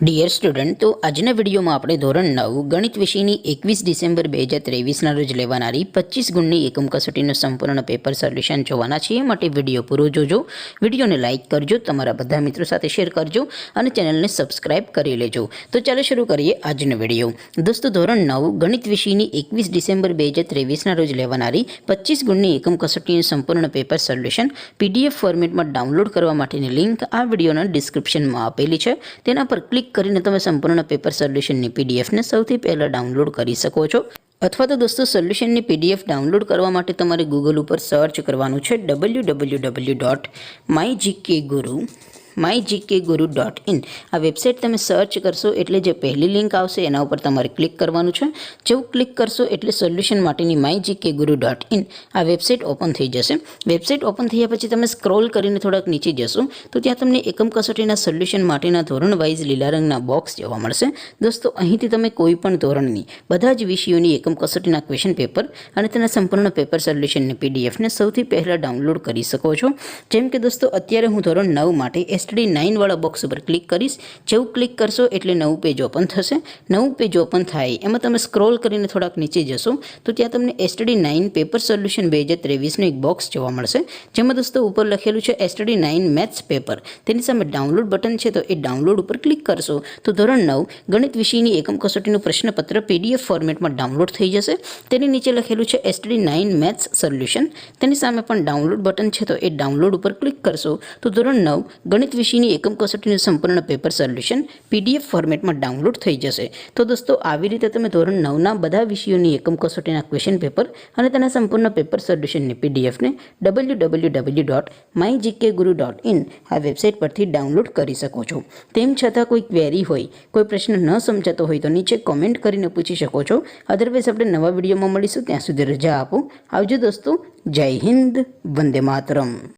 Dear student, તો આજના વિડીયોમાં આપણે ધોરણ 9 ગણિત વિષયની 21 ડિસેમ્બર 2023ના રોજ લેવાનારી 25 ગુણની એકમ કસોટીનું સંપૂર્ણ પેપર સોલ્યુશન જોવાના છીએ. માટે વિડીયો પૂરો જોજો, વિડીયોને લાઇક કરજો, તમારા બધા મિત્રો સાથે શેર કરજો અને ચેનલને સબસ્ક્રાઇબ કરી લેજો. તો ચાલો શરૂ કરીએ આજનો વિડીયો. દોસ્તો, ધોરણ 9 ગણિત વિષયની 21 ડિસેમ્બર 2023ના રોજ લેવાનારી 25 ગુણની એકમ કસોટીનું સંપૂર્ણ પેપર સોલ્યુશન PDF ફોર્મેટમાં ડાઉનલોડ કરવા માટેની લિંક આ વિડીયોના ડિસ્ક્રિપ્શનમાં આપેલી છે. તેના પર ક્લિક કરીને તમે સંપૂર્ણ પેપર સોલ્યુશનની પીડીએફને સૌથી પહેલાં ડાઉનલોડ કરી શકો છો. અથવા તો દોસ્તો, સોલ્યુશનની PDF ડાઉનલોડ કરવા માટે તમારે ગૂગલ ઉપર સર્ચ કરવાનું છે www.mygkguru.in. આ વેબસાઇટ તમે સર્ચ કરશો એટલે જે પહેલી લિંક આવશે એના ઉપર તમારે ક્લિક કરવાનું છે. જેવું ક્લિક કરશો એટલે સોલ્યુશન માટેની mygkguru.in આ વેબસાઇટ ઓપન થઈ જશે. વેબસાઇટ ઓપન થયા પછી તમે સ્ક્રોલ કરીને થોડાક નીચે જશો તો ત્યાં તમને એકમ કસોટીના સોલ્યુશન માટેના ધોરણ વાઇઝ લીલા રંગના બોક્સ જોવા મળશે. દોસ્તો, અહીંથી તમે કોઈ પણ ધોરણની બધા જ વિષયોની એકમ કસોટીના ક્વેશ્ચન પેપર અને તેના સંપૂર્ણ પેપર સોલ્યુશનની પીડીએફને સૌથી પહેલાં ડાઉનલોડ કરી શકો છો. જેમ કે દોસ્તો, અત્યારે હું ધોરણ 9 માટે STD 9 વાળા બોક્સ ઉપર ક્લિક કરીશ. જેવું ક્લિક કરશો એટલે નવું પેજ ઓપન થશે. નવું પેજ ઓપન થાય એમાં તમે સ્ક્રોલ કરીને થોડાક નીચે જશો તો ત્યાં તમને STD 9 પેપર સોલ્યુશન 2023નું એક બોક્સ જોવા મળશે. જેમાં દોસ્તો ઉપર લખેલું છે STD 9 મેથ્સ પેપર. તેની સામે ડાઉનલોડ બટન છે, તો એ ડાઉનલોડ ઉપર ક્લિક કરશો તો ધોરણ 9 ગણિત વિષયની એકમ કસોટીનું પ્રશ્નપત્ર PDF ફોર્મેટમાં ડાઉનલોડ થઈ જશે. તેની નીચે લખેલું છે STD 9 મેથ્સ સોલ્યુશન. તેની સામે પણ ડાઉનલોડ બટન છે, તો એ ડાઉનલોડ ઉપર ક્લિક કરશો તો ધોરણ 9 ગણિત વિષયની એકમ કસોટીનું સંપૂર્ણ પેપર સોલ્યુશન PDF ફોર્મેટમાં ડાઉનલોડ થઈ જશે. તો દોસ્તો, આવી રીતે તમે ધોરણ 9ના બધા વિષયોની એકમ કસોટીના ક્વેશ્ચન પેપર અને તેના સંપૂર્ણ પેપર સોલ્યુશનની પીડીએફને www.mygkguru.in આ વેબસાઇટ પરથી ડાઉનલોડ કરી શકો છો. તેમ છતાં કોઈ ક્વેરી હોય, કોઈ પ્રશ્ન ન સમજાતો હોય તો નીચે કોમેન્ટ કરીને પૂછી શકો છો. અધરવાઇઝ આપણે નવા વિડીયોમાં મળીશું. ત્યાં સુધી રજા આપો. આવજો દોસ્તો. જય હિન્દ. વંદે માતરમ.